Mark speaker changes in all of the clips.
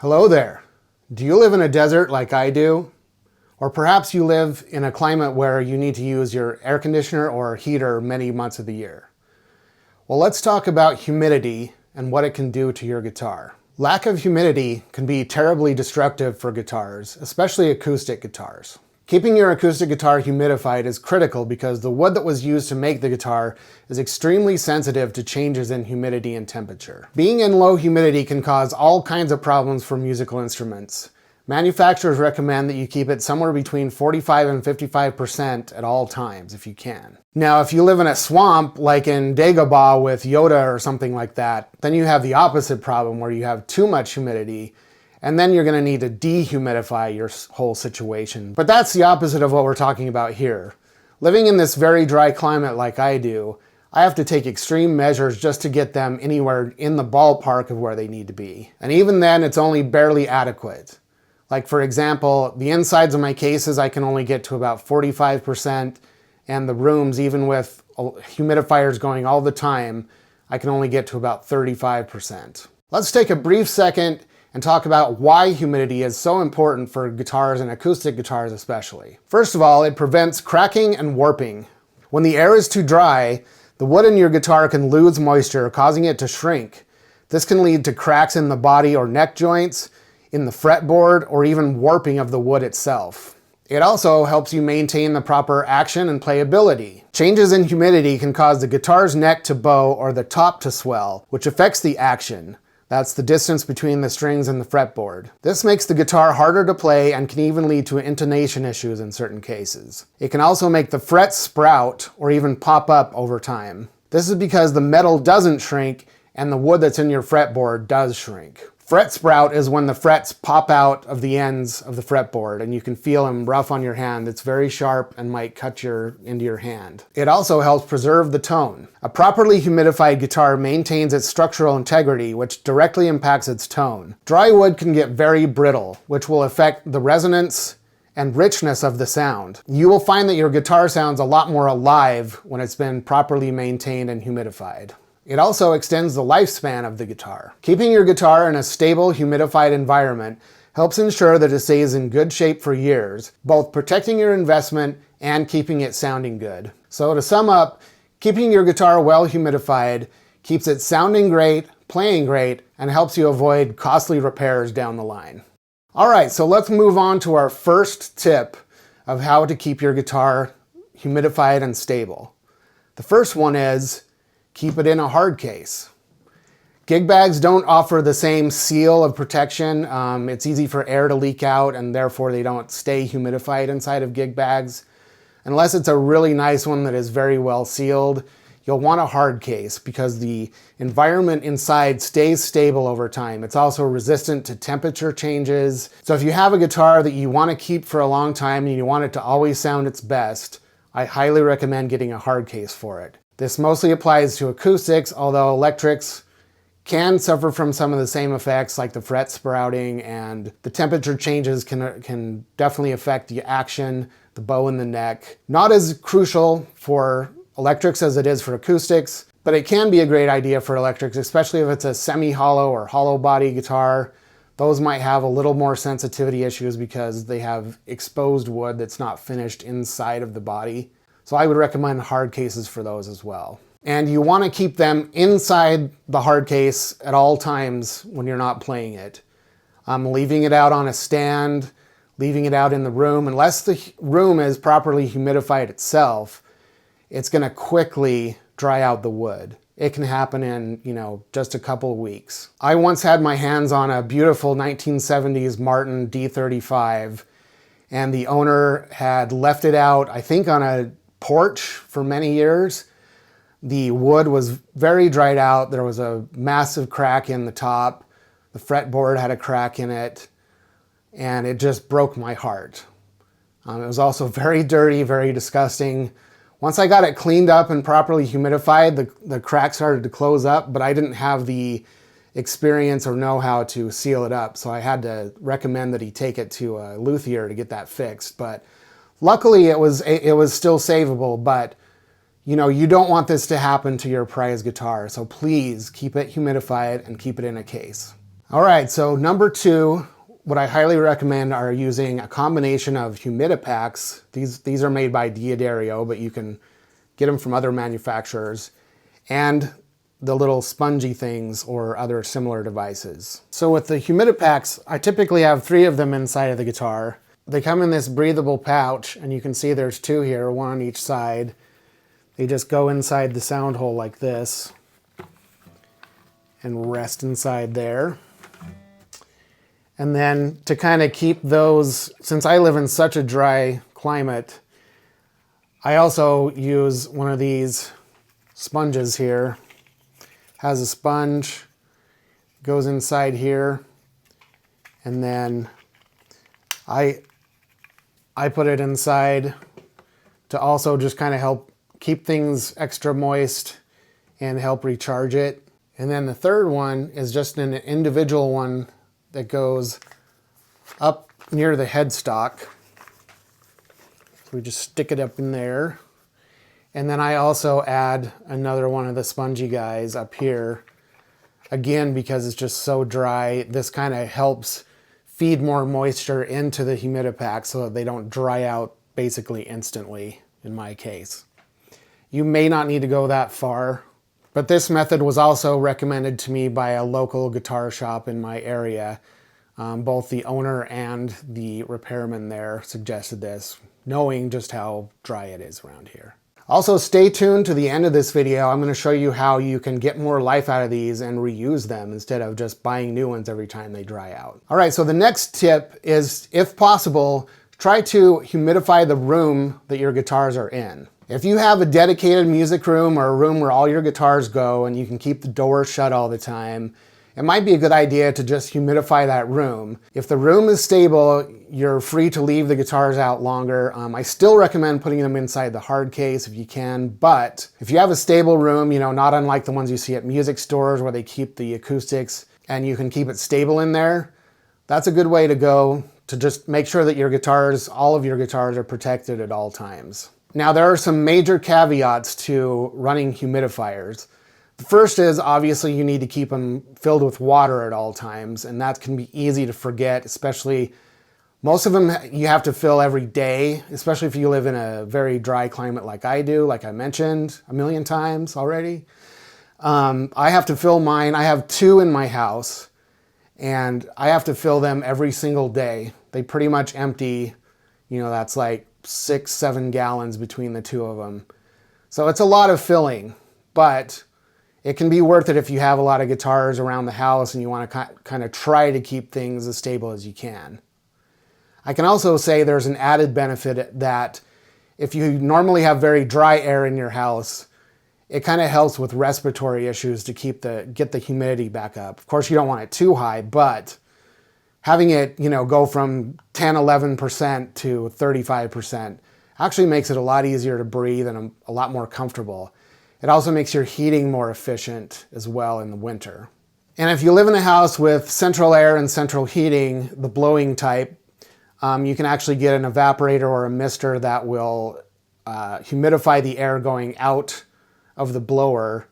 Speaker 1: Hello there. Do you live in a desert like I do? Or perhaps you live in a climate where you need to use your air conditioner or heater many months of the year. Well, let's talk about humidity and what it can do to your guitar. Lack of humidity can be terribly destructive for guitars, especially acoustic guitars. Keeping your acoustic guitar humidified is critical because the wood that was used to make the guitar is extremely sensitive to changes in humidity and temperature. Being in low humidity can cause all kinds of problems for musical instruments. Manufacturers recommend that you keep it somewhere between 45 and 55% at all times if you can. Now, if you live in a swamp like in Dagobah with Yoda or something like that, then you have the opposite problem where you have too much humidity, and then you're going to need to dehumidify your whole situation. But that's the opposite of what we're talking about here. Living in this very dry climate like I do, I have to take extreme measures just to get them anywhere in the ballpark of where they need to be. And even then, it's only barely adequate. Like for example, the insides of my cases I can only get to about 45%, and the rooms, even with humidifiers going all the time, I can only get to about 35%. Let's take a brief second and talk about why humidity is so important for guitars and acoustic guitars especially. First of all, it prevents cracking and warping. When the air is too dry, the wood in your guitar can lose moisture, causing it to shrink. This can lead to cracks in the body or neck joints, in the fretboard, or even warping of the wood itself. It also helps you maintain the proper action and playability. Changes in humidity can cause the guitar's neck to bow or the top to swell, which affects the action. That's the distance between the strings and the fretboard. This makes the guitar harder to play and can even lead to intonation issues in certain cases. It can also make the frets sprout or even pop up over time. This is because the metal doesn't shrink and the wood that's in your fretboard does shrink. Fret sprout is when the frets pop out of the ends of the fretboard and you can feel them rough on your hand. It's very sharp and might cut into your hand. It also helps preserve the tone. A properly humidified guitar maintains its structural integrity, which directly impacts its tone. Dry wood can get very brittle, which will affect the resonance and richness of the sound. You will find that your guitar sounds a lot more alive when it's been properly maintained and humidified. It also extends the lifespan of the guitar. Keeping your guitar in a stable, humidified environment helps ensure that it stays in good shape for years, both protecting your investment and keeping it sounding good. So to sum up, keeping your guitar well humidified keeps it sounding great, playing great, and helps you avoid costly repairs down the line. All right, so let's move on to our first tip of how to keep your guitar humidified and stable. The first one is keep it in a hard case. Gig bags don't offer the same seal of protection. It's easy for air to leak out and therefore they don't stay humidified inside of gig bags. Unless it's a really nice one that is very well sealed, you'll want a hard case because the environment inside stays stable over time. It's also resistant to temperature changes. So if you have a guitar that you want to keep for a long time and you want it to always sound its best, I highly recommend getting a hard case for it. This mostly applies to acoustics, although electrics can suffer from some of the same effects like the fret sprouting, and the temperature changes can definitely affect the action, the bow in the neck. Not as crucial for electrics as it is for acoustics, but it can be a great idea for electrics, especially if it's a semi-hollow or hollow body guitar. Those might have a little more sensitivity issues because they have exposed wood that's not finished inside of the body. So I would recommend hard cases for those as well. And you want to keep them inside the hard case at all times when you're not playing it. Leaving it out on a stand, leaving it out in the room, unless the room is properly humidified itself, it's going to quickly dry out the wood. It can happen in, just a couple of weeks. I once had my hands on a beautiful 1970s Martin D35, and the owner had left it out, I think, on a porch for many years. The wood was very dried out. There was a massive crack in the top. The fretboard had a crack in it, and it just broke my heart. It was also very dirty, very disgusting. Once I got it cleaned up and properly humidified, the crack started to close up, but I didn't have the experience or know how to seal it up, so I had to recommend that he take it to a luthier to get that fixed. But luckily it was still savable, but you don't want this to happen to your prized guitar, so please keep it humidified and keep it in a case. All right, so number 2, what I highly recommend are using a combination of Humidipaks. These are made by D'Addario, but you can get them from other manufacturers, and the little spongy things or other similar devices. So with the Humidipaks, I typically have 3 of them inside of the guitar. They come in this breathable pouch, and you can see there's 2 here, 1 on each side. They just go inside the sound hole like this and rest inside there. And then to kind of keep those, since I live in such a dry climate, I also use one of these sponges here. Has a sponge, goes inside here, and then I put it inside to also just kind of help keep things extra moist and help recharge it. And then the third one is just an individual one that goes up near the headstock. So we just stick it up in there. And then I also add another one of the spongy guys up here. Again, because it's just so dry, this kind of helps feed more moisture into the Humidipak so that they don't dry out basically instantly, in my case. You may not need to go that far, but this method was also recommended to me by a local guitar shop in my area. Both the owner and the repairman there suggested this, knowing just how dry it is around here. Also, stay tuned to the end of this video. I'm going to show you how you can get more life out of these and reuse them instead of just buying new ones every time they dry out. All right, so the next tip is, if possible, try to humidify the room that your guitars are in. If you have a dedicated music room or a room where all your guitars go and you can keep the door shut all the time, it might be a good idea to just humidify that room. If the room is stable, you're free to leave the guitars out longer. I still recommend putting them inside the hard case if you can, but if you have a stable room, not unlike the ones you see at music stores where they keep the acoustics and you can keep it stable in there, that's a good way to go to just make sure that your guitars, all of your guitars, are protected at all times. Now, there are some major caveats to running humidifiers. The first is, obviously, you need to keep them filled with water at all times, and that can be easy to forget, especially most of them you have to fill every day, especially if you live in a very dry climate like I do, like I mentioned a million times already. I have to fill mine. I have 2 in my house, and I have to fill them every single day. They pretty much empty, that's like 6-7 gallons between the 2 of them. So it's a lot of filling, but it can be worth it if you have a lot of guitars around the house and you want to kind of try to keep things as stable as you can. I can also say there's an added benefit that if you normally have very dry air in your house, it kind of helps with respiratory issues to get the humidity back up. Of course, you don't want it too high, but having it, go from 10, 11% to 35% actually makes it a lot easier to breathe and a lot more comfortable. It also makes your heating more efficient as well in the winter. And if you live in a house with central air and central heating, the blowing type, you can actually get an evaporator or a mister that will humidify the air going out of the blower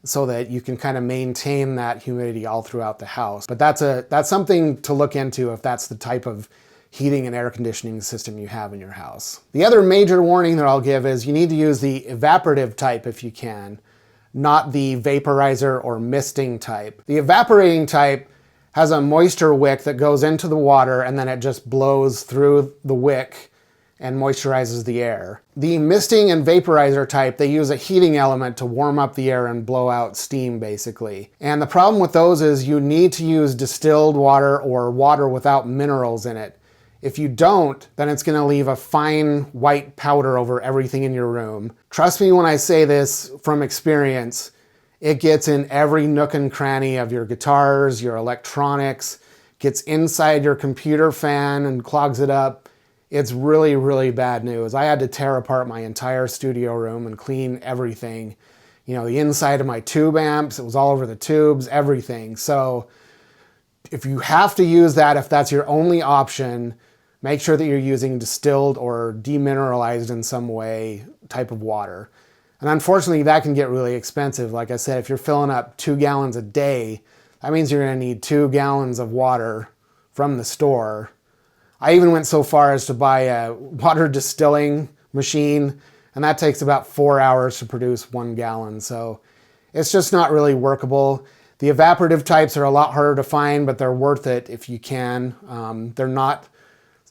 Speaker 1: so that you can kind of maintain that humidity all throughout the house. But that's something to look into if that's the type of heating and air conditioning system you have in your house. The other major warning that I'll give is you need to use the evaporative type if you can, not the vaporizer or misting type. The evaporating type has a moisture wick that goes into the water and then it just blows through the wick and moisturizes the air. The misting and vaporizer type, they use a heating element to warm up the air and blow out steam, basically. And the problem with those is you need to use distilled water or water without minerals in it. If you don't, then it's going to leave a fine white powder over everything in your room. Trust me when I say this from experience, it gets in every nook and cranny of your guitars, your electronics, gets inside your computer fan and clogs it up. It's really, really bad news. I had to tear apart my entire studio room and clean everything. The inside of my tube amps, it was all over the tubes, everything. So if you have to use that, if that's your only option, make sure that you're using distilled or demineralized in some way type of water. And unfortunately, that can get really expensive. Like I said, if you're filling up 2 gallons a day, That means you're going to need 2 gallons of water from the store. I even went so far as to buy a water distilling machine, and that takes about 4 hours to produce 1 gallon. So it's just not really workable. The evaporative types are a lot harder to find, but they're worth it if you can. They're not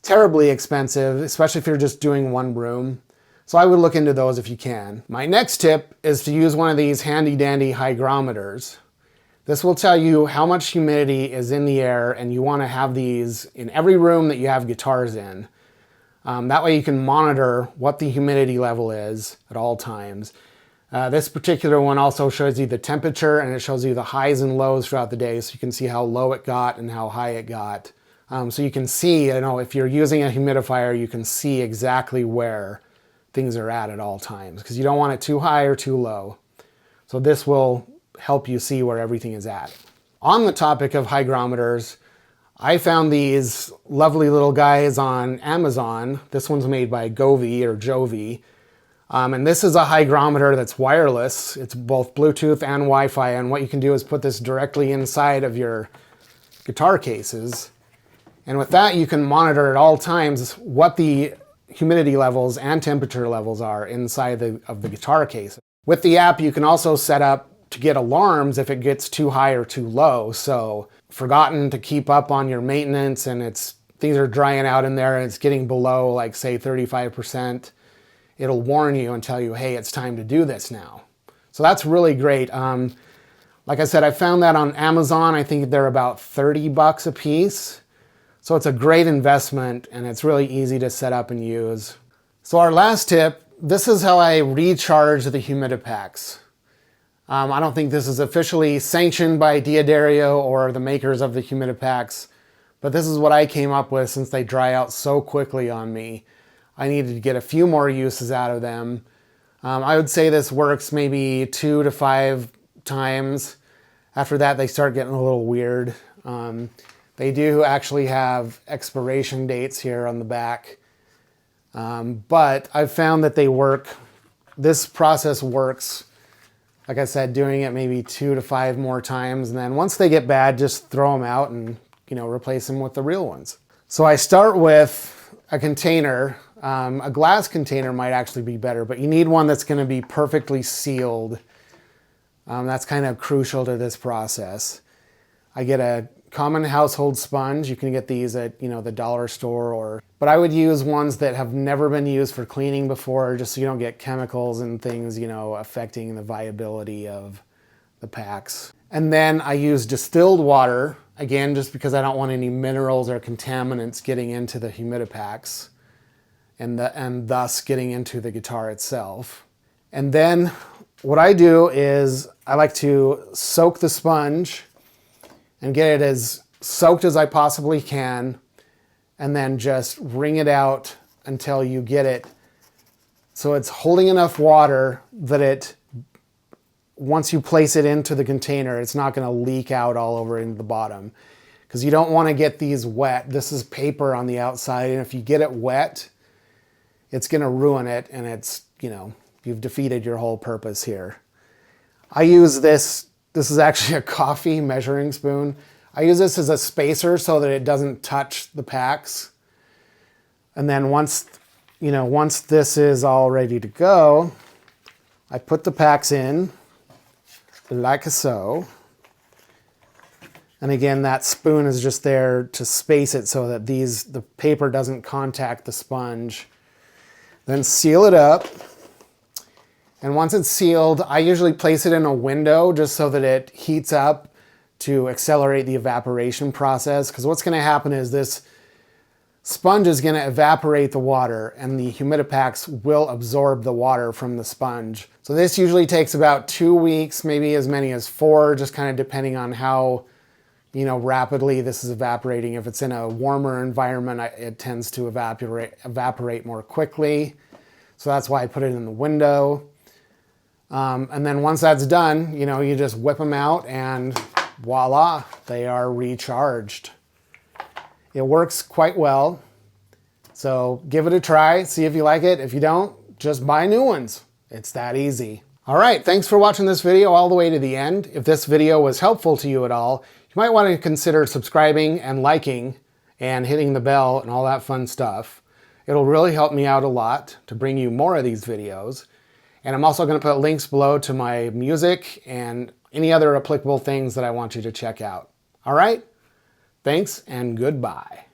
Speaker 1: terribly expensive, especially if you're just doing one room. So I would look into those if you can. My next tip is to use one of these handy dandy hygrometers. This will tell you how much humidity is in the air, and you want to have these in every room that you have guitars in. That way you can monitor what the humidity level is at all times. This particular one also shows you the temperature, and it shows you the highs and lows throughout the day, so you can see how low it got and how high it got. So you can see, if you're using a humidifier, you can see exactly where things are at all times, because you don't want it too high or too low. So this will help you see where everything is at. On the topic of hygrometers, I found these lovely little guys on Amazon. This one's made by Govee or Jovi. And this is a hygrometer that's wireless. It's both Bluetooth and Wi-Fi. And what you can do is put this directly inside of your guitar cases. And with that, you can monitor at all times what the humidity levels and temperature levels are inside of the guitar case. With the app, you can also set up to get alarms if it gets too high or too low. So forgotten to keep up on your maintenance and things are drying out in there and it's getting below, like, say 35%, it'll warn you and tell you, hey, it's time to do this now. So that's really great. Like I said, I found that on Amazon. I think they're about $30 a piece. So it's a great investment and it's really easy to set up and use. So our last tip, this is how I recharge the Humidipaks. I don't think this is officially sanctioned by D'Addario or the makers of the Humidipaks, but this is what I came up with since they dry out so quickly on me. I needed to get a few more uses out of them. I would say this works maybe 2 to 5 times. After that, they start getting a little weird. They do actually have expiration dates here on the back, but I've found that they work. This process works, like I said, doing it maybe 2 to 5 more times, and then once they get bad, just throw them out and replace them with the real ones. So I start with a container. A glass container might actually be better, but you need one that's going to be perfectly sealed. That's kind of crucial to this process. I get a common household sponge. You can get these at the dollar store, but I would use ones that have never been used for cleaning before, just so you don't get chemicals and things affecting the viability of the packs. And then I use distilled water, again, just because I don't want any minerals or contaminants getting into the Humidipaks and thus getting into the guitar itself. And then what I do is I like to soak the sponge and get it as soaked as I possibly can, and then just wring it out until you get it so it's holding enough water that once you place it into the container, it's not going to leak out all over into the bottom, because you don't want to get these wet. This is paper on the outside, and if you get it wet, it's going to ruin it, and it's, you've defeated your whole purpose here. I use this. This is actually a coffee measuring spoon. I use this as a spacer so that it doesn't touch the packs. And then once this is all ready to go, I put the packs in like so. And again, that spoon is just there to space it so that the paper doesn't contact the sponge. Then seal it up. And once it's sealed, I usually place it in a window just so that it heats up to accelerate the evaporation process. Because what's going to happen is this sponge is going to evaporate the water, and the Humidipaks will absorb the water from the sponge. So this usually takes about 2 weeks, maybe as many as 4, just kind of depending on how rapidly this is evaporating. If it's in a warmer environment, it tends to evaporate more quickly. So that's why I put it in the window. And then once that's done, you just whip them out and voila, they are recharged. It works quite well. So give it a try, see if you like it. If you don't, just buy new ones. It's that easy. All right, thanks for watching this video all the way to the end. If this video was helpful to you at all, you might want to consider subscribing and liking and hitting the bell and all that fun stuff. It'll really help me out a lot to bring you more of these videos. And I'm also going to put links below to my music and any other applicable things that I want you to check out. All right, thanks and goodbye.